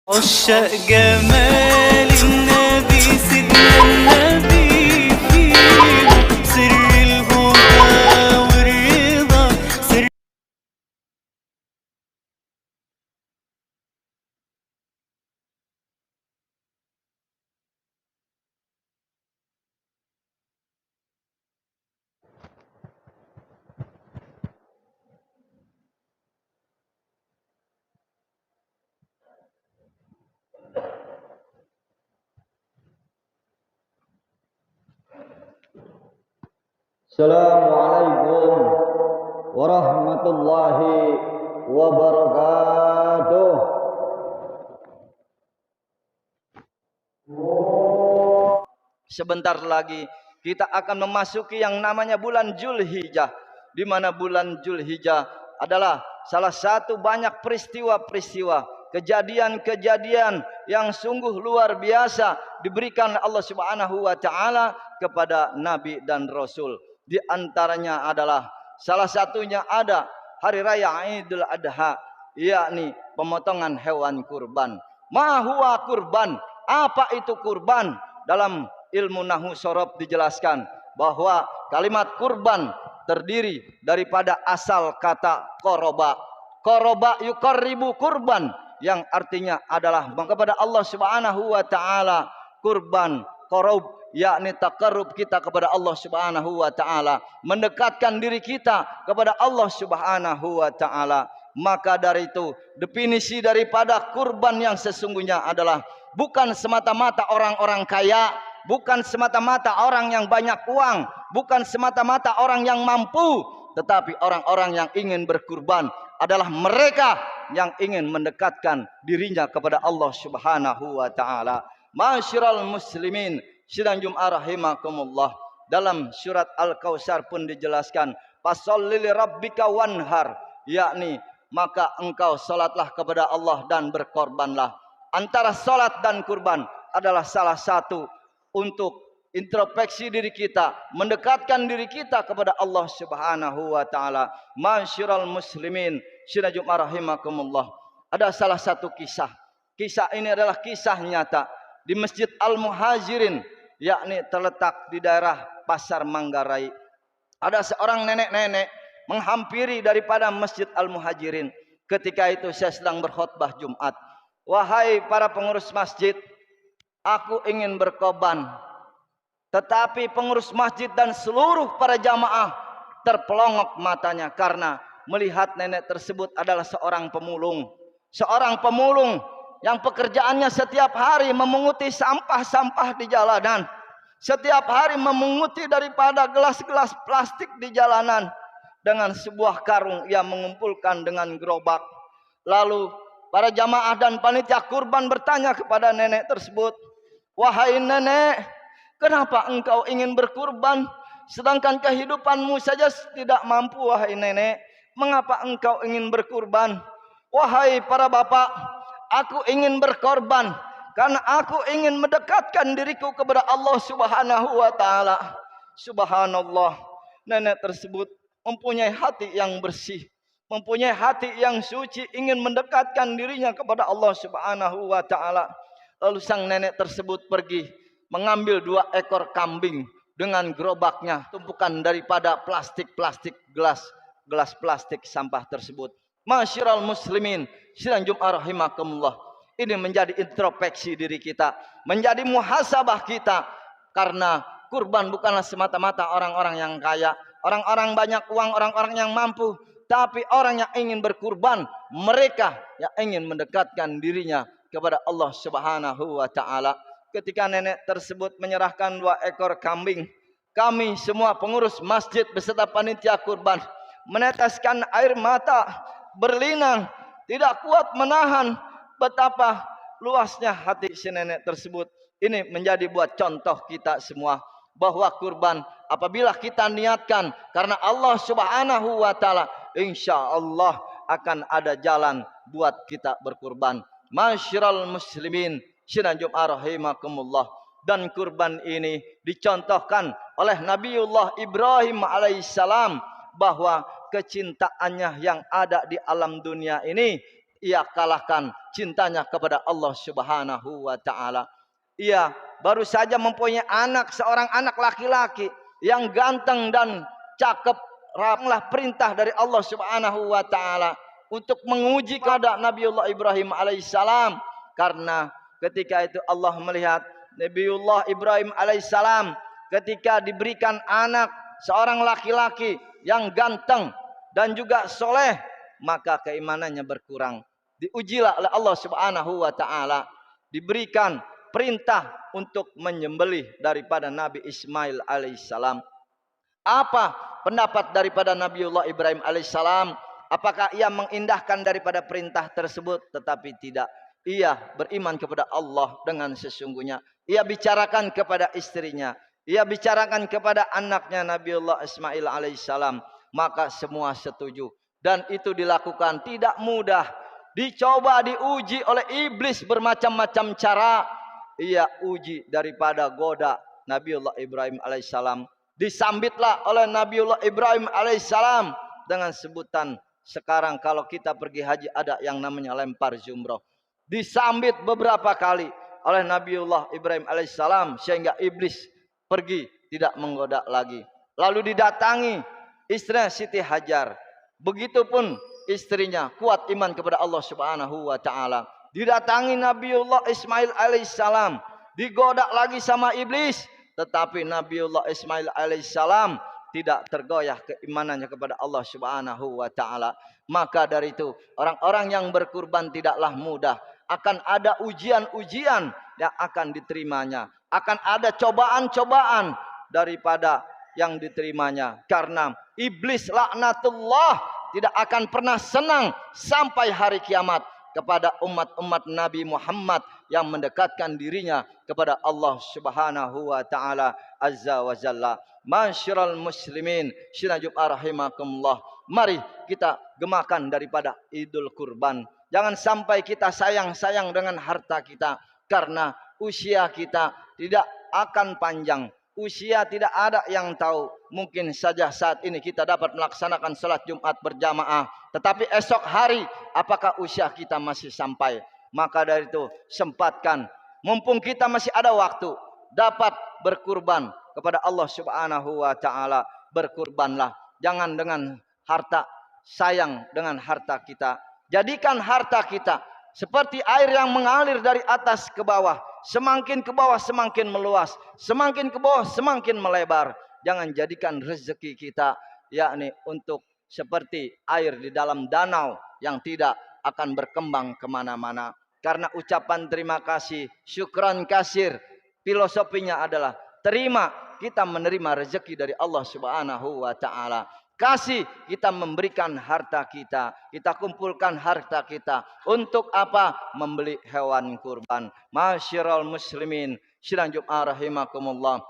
عشاق جمال النبي سيدنا النبي فيه سر الهدى والرضا سر. Assalamualaikum warahmatullahi wabarakatuh. Sebentar lagi kita akan memasuki yang namanya bulan Zulhijjah, di mana bulan Zulhijjah adalah salah satu banyak peristiwa-peristiwa, kejadian-kejadian yang sungguh luar biasa diberikan Allah Subhanahu wa taala kepada nabi dan rasul. Di antaranya adalah salah satunya ada hari raya Idul Adha, yakni pemotongan hewan kurban. Ma huwa kurban? Apa itu kurban? Dalam ilmu nahwu sorob dijelaskan bahwa kalimat kurban terdiri daripada asal kata koroba. Koroba yuqarribu kurban, yang artinya adalah kepada Allah Subhanahu wa taala kurban. Qorob yakni taqarrub kita kepada Allah Subhanahu wa taala, mendekatkan diri kita kepada Allah Subhanahu wa taala. Maka dari itu definisi daripada kurban yang sesungguhnya adalah bukan semata-mata orang-orang kaya, bukan semata-mata orang yang banyak uang, bukan semata-mata orang yang mampu, tetapi orang-orang yang ingin berkurban adalah mereka yang ingin mendekatkan dirinya kepada Allah Subhanahu wa taala. Masyiral muslimin, sidang Jum'ah rahimakumullah. Dalam surat Al-Kautsar pun dijelaskan, fasholli li rabbika wanhar, yakni maka engkau salatlah kepada Allah dan berkorbanlah. Antara salat dan kurban adalah salah satu untuk introspeksi diri kita, mendekatkan diri kita kepada Allah Subhanahu wa taala. Masyiral muslimin, sidang Jum'ah rahimakumullah. Ada salah satu kisah. Kisah ini adalah kisah nyata di Masjid Al-Muhajirin, yakni terletak di daerah Pasar Manggarai. Ada seorang nenek-nenek menghampiri daripada Masjid Al-Muhajirin. Ketika itu saya sedang berkhutbah Jumat. Wahai para pengurus masjid, aku ingin berkorban. Tetapi pengurus masjid dan seluruh para jamaah terpelongok matanya karena melihat nenek tersebut adalah seorang pemulung. Seorang pemulung yang pekerjaannya setiap hari memunguti sampah-sampah di jalanan. Setiap hari memunguti daripada gelas-gelas plastik di jalanan. Dengan sebuah karung ia mengumpulkan dengan gerobak. Lalu para jamaah dan panitia kurban bertanya kepada nenek tersebut, wahai nenek, kenapa engkau ingin berkurban? Sedangkan kehidupanmu saja tidak mampu, wahai nenek. Mengapa engkau ingin berkurban? Wahai para bapak, aku ingin berkorban karena aku ingin mendekatkan diriku kepada Allah Subhanahu wa taala. Subhanallah, nenek tersebut mempunyai hati yang bersih, mempunyai hati yang suci, ingin mendekatkan dirinya kepada Allah Subhanahu wa taala. Lalu sang nenek tersebut pergi mengambil 2 ekor kambing dengan gerobaknya, tumpukan daripada plastik-plastik gelas plastik sampah tersebut. Masyiral muslimin, sidang Jum'ah rahimakumullah. Ini menjadi introspeksi diri kita, menjadi muhasabah kita, karena kurban bukanlah semata-mata orang-orang yang kaya, orang-orang banyak uang, orang-orang yang mampu, tapi orang yang ingin berkurban, mereka yang ingin mendekatkan dirinya kepada Allah Subhanahu wa taala. Ketika nenek tersebut menyerahkan 2 ekor kambing, kami semua pengurus masjid beserta panitia kurban meneteskan air mata berlinang, tidak kuat menahan betapa luasnya hati si nenek tersebut. Ini menjadi buat contoh kita semua bahwa kurban apabila kita niatkan karena Allah Subhanahu wa taala, insyaallah akan ada jalan buat kita berkurban. Masyiral muslimin, sidang Jum'ah rahimakumullah. Dan kurban ini dicontohkan oleh Nabiullah Ibrahim alaihissalam bahwa kecintaannya yang ada di alam dunia ini ia kalahkan cintanya kepada Allah Subhanahu wa taala. Ia baru saja mempunyai seorang anak laki-laki yang ganteng dan cakep. Ramlah perintah dari Allah Subhanahu wa taala untuk menguji kepada Nabiullah Ibrahim alaihissalam, karena ketika itu Allah melihat Nabiullah Ibrahim alaihissalam ketika diberikan anak seorang laki-laki yang ganteng dan juga soleh, maka keimanannya berkurang. Diujilah oleh Allah Subhanahu wa taala, diberikan perintah untuk menyembelih daripada Nabi Ismail alaihissalam. Apa pendapat daripada Nabiullah Ibrahim alaihissalam? Apakah ia mengindahkan daripada perintah tersebut? Tetapi tidak. Ia beriman kepada Allah dengan sesungguhnya. Ia bicarakan kepada istrinya, ia bicarakan kepada anaknya Nabiullah Ismail alaihissalam. Maka semua setuju. Dan itu dilakukan tidak mudah. Dicoba, diuji oleh iblis bermacam-macam cara. Ia uji daripada goda Nabiullah Ibrahim alaihissalam. Disambitlah oleh Nabiullah Ibrahim alaihissalam dengan sebutan sekarang kalau kita pergi haji ada yang namanya lempar jumroh. Disambit beberapa kali oleh Nabiullah Ibrahim alaihissalam sehingga iblis pergi tidak menggoda lagi. Lalu didatangi istrinya Siti Hajar. Begitupun istrinya kuat iman kepada Allah Subhanahu wa taala. Didatangi Nabiullah Ismail alaihissalam, digoda lagi sama iblis. Tetapi Nabiullah Ismail alaihissalam tidak tergoyah keimanannya kepada Allah Subhanahu wa taala. Maka dari itu orang-orang yang berkurban tidaklah mudah. Akan ada ujian-ujian yang akan diterimanya. Akan ada cobaan-cobaan daripada yang diterimanya. Karena iblis laknatullah tidak akan pernah senang sampai hari kiamat kepada umat-umat Nabi Muhammad yang mendekatkan dirinya kepada Allah Subhanahu wa taala azza wa jalla. Masyiral muslimin, syinajub rahimakumullah. Mari kita gemakan daripada Idul Kurban. Jangan sampai kita sayang-sayang dengan harta kita, karena usia kita tidak akan panjang. Usia tidak ada yang tahu. Mungkin saja saat ini kita dapat melaksanakan salat Jumat berjamaah, tetapi esok hari apakah usia kita masih sampai? Maka dari itu sempatkan, mumpung kita masih ada waktu, dapat berkurban kepada Allah Subhanahu wa taala. Berkurbanlah, jangan dengan harta, sayang dengan harta kita. Jadikan harta kita seperti air yang mengalir dari atas ke bawah. Semakin ke bawah semakin meluas, semakin ke bawah semakin melebar. Jangan jadikan rezeki kita yakni untuk seperti air di dalam danau yang tidak akan berkembang kemana-mana. Karena ucapan terima kasih, syukran kasir, filosofinya adalah terima, kita menerima rezeki dari Allah Subhanahu wa taala. Kasih, kita memberikan harta kita, kita kumpulkan harta kita untuk apa? Membeli hewan kurban. Masyiral muslimin, syirajub rahimakumullah.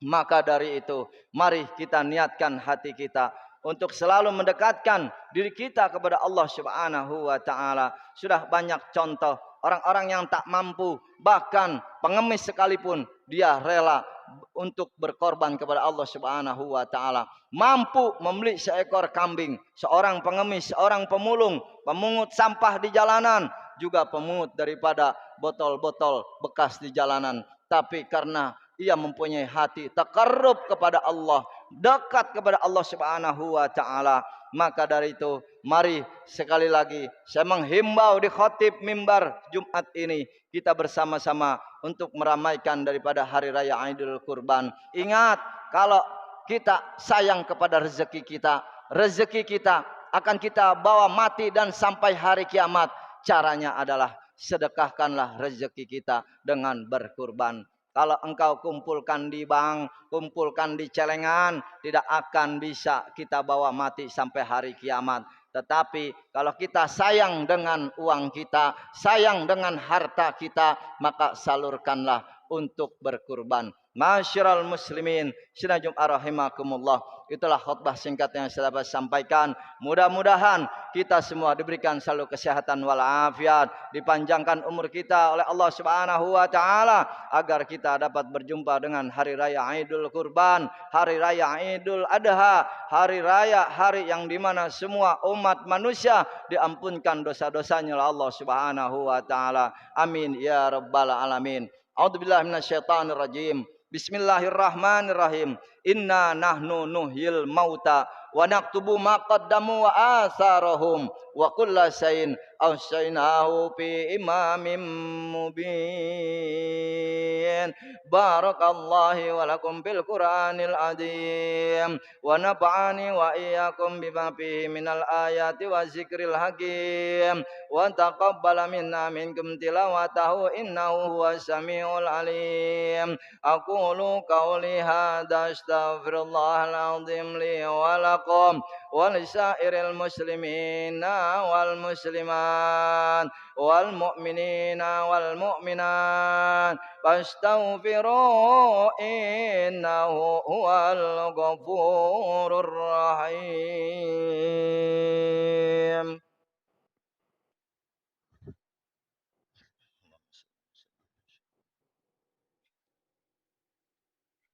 Maka dari itu, mari kita niatkan hati kita untuk selalu mendekatkan diri kita kepada Allah Subhanahu wa taala. Sudah banyak contoh orang-orang yang tak mampu, bahkan pengemis sekalipun dia rela untuk berkorban kepada Allah Subhanahu wa taala. Mampu membeli seekor kambing, seorang pengemis, seorang pemulung, pemungut sampah di jalanan, juga pemungut daripada botol-botol bekas di jalanan. Tapi karena ia mempunyai hati taqarrub kepada Allah, dekat kepada Allah Subhanahu wa taala, maka dari itu mari sekali lagi saya menghimbau di khotib mimbar Jumat ini, kita bersama-sama untuk meramaikan daripada hari raya Idul Kurban. Ingat, kalau kita sayang kepada rezeki kita akan kita bawa mati dan sampai hari kiamat. Caranya adalah sedekahkanlah rezeki kita dengan berkurban. Kalau engkau kumpulkan di bank, kumpulkan di celengan, tidak akan bisa kita bawa mati sampai hari kiamat. Tetapi kalau kita sayang dengan uang kita, sayang dengan harta kita, maka salurkanlah untuk berkurban. Masyiral muslimin, sinajum arahimakumullah. Itulah khutbah singkat yang saya dapat sampaikan. Mudah-mudahan kita semua diberikan selalu kesehatan walafiat, dipanjangkan umur kita oleh Allah Subhanahu wa taala agar kita dapat berjumpa dengan hari raya Idul Kurban, hari raya Idul Adha, hari raya hari yang dimana semua umat manusia diampunkan dosa-dosanya oleh Allah Subhanahu wa taala. Amin ya rabbal alamin. A'udzubillahi minasyaitonir rajim. Bismillahirrahmanirrahim. Inna nahnu nuhyil mauta wa naktubu ma qaddamu wa atharahum wa kulla shay'in ahsaynahu fi imamin mubin. Barakallahu wa lakum bil Qur'anil azim wa nafa'ani wa iyyakum bima fihi minal ayati wa zikril hakim wa taqabbala minna minkum tilawatahu innahu huwas samiul alim. Aqulu qawli hadza astaghfirullahal azim li wa lakum wa lisairil muslimina wal muslimat wal mu'minina wal mu'minat fastaghfiru innahu huwal ghafurur rahim.